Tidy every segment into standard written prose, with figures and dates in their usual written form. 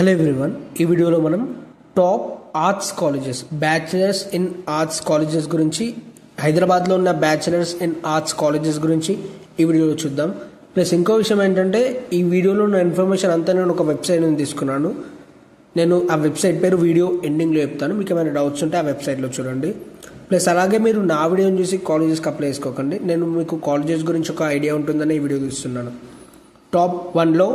Hello everyone, ఈ వీడియోలో మనం top arts colleges, bachelors in arts colleges గురించి, హైదరాబాద్లో ఉన్న బ్యాచిలర్స్ ఇన్ ఆర్ట్స్ కాలేజెస్ గురించి ఈ వీడియోలో చూద్దాం. ప్లస్ ఇంకో విషయం ఏంటంటే, ఈ వీడియోలో ఉన్న ఇన్ఫర్మేషన్ అంతా నేను ఒక వెబ్సైట్ నుంచి తీసుకున్నాను. నేను ఆ వెబ్సైట్ పేరు వీడియో ఎండింగ్లో చెప్తాను. మీకు ఏమైనా డౌట్స్ ఉంటే ఆ వెబ్సైట్లో చూడండి. ప్లస్ అలాగే మీరు నా వీడియోని చూసి కాలేజెస్కి అప్లై చేసుకోకండి. నేను మీకు కాలేజెస్ గురించి ఒక ఐడియా ఉంటుందని ఈ వీడియో తీస్తున్నాను. టాప్ 1లో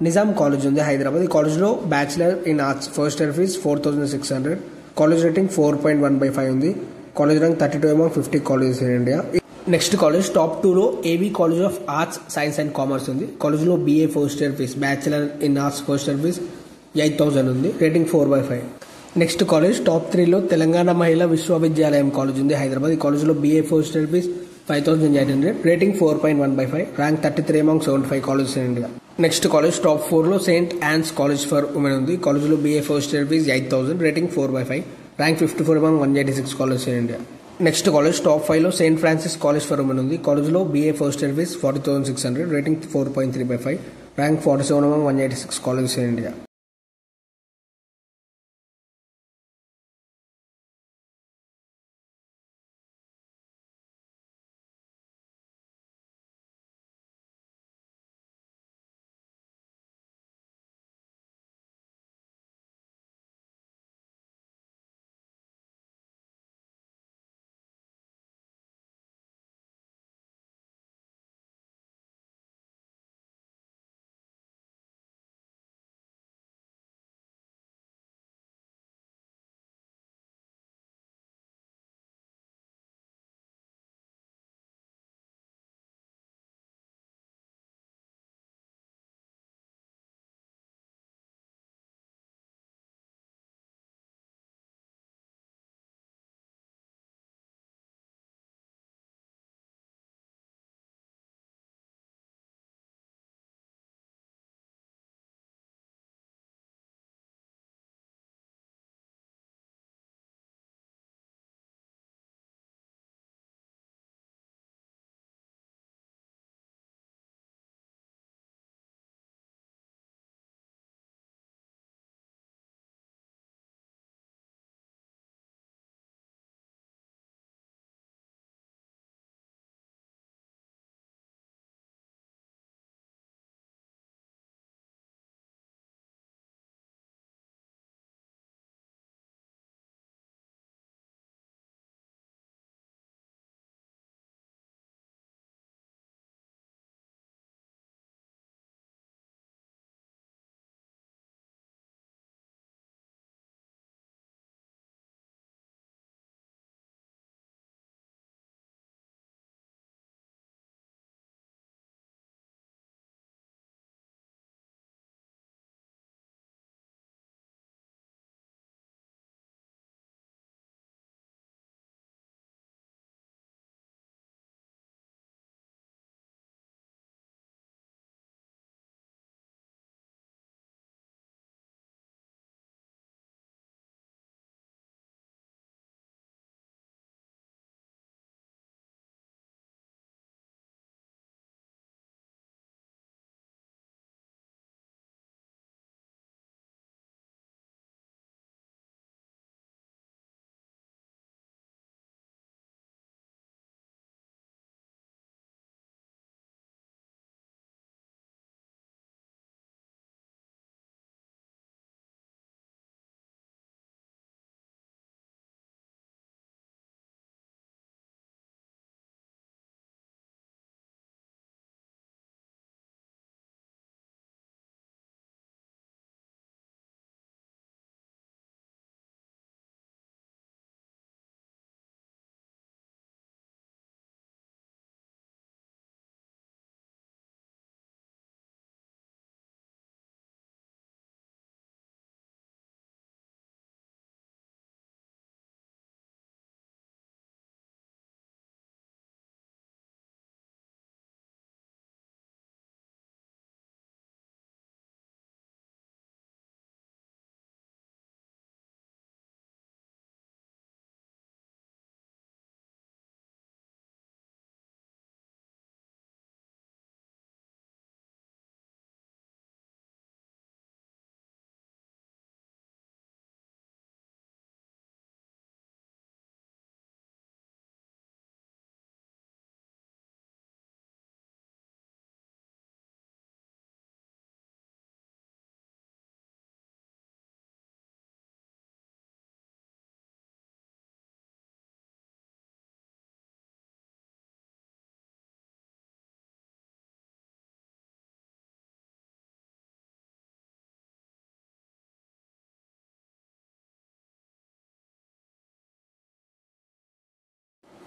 నిజాం కాలేజ్ ఉంది, హైదరాబాద్. ఈ కాలేజ్లో bachelor in arts first year fees 4600. College rating 4.1/5 ఉంది. College rank 32 among 50 colleges in India. Next college top 2లో AV college of arts, science and commerce ఉంది. కాలేజ్లో BA first year fees, bachelor in arts first year fees 8000 ఉంది. Rating 4/5. Next college top 3లో Telangana Mahila Vishwavidyalayam college ఉంది, హైదరాబాద్. ఈ కాలేజ్లో BA first year fees 5800. Rating 4.1/5. Rank 33 among 75 colleges in India. Next college top 4లో saint Ann's college for women ఉంది. కాలేజ్లో BA first year fees 8000. Rating 4/5. Rank 54 among 186 colleges in India. Next college top 5లో saint Francis college for women ఉంది. కాలేజ్లో BA first year fees 40,600. Rating 4.3/5. Rank 47 among 186 colleges in India.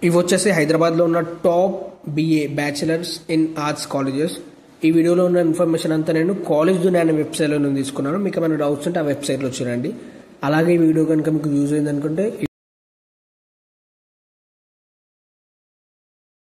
ఇవి వచ్చేసి హైదరాబాద్లో ఉన్న top BA bachelors in arts colleges. ఈ వీడియోలో ఉన్న ఇన్ఫర్మేషన్ అంతా నేను కాలేజ్ దునియా అనే వెబ్సైట్లో నుంచి తీసుకున్నాను. మీకు ఏమైనా డౌట్స్ ఉంటే ఆ వెబ్సైట్లో చూడండి. అలాగే ఈ వీడియో కనుక మీకు యూజ్ అయింది అనుకుంటే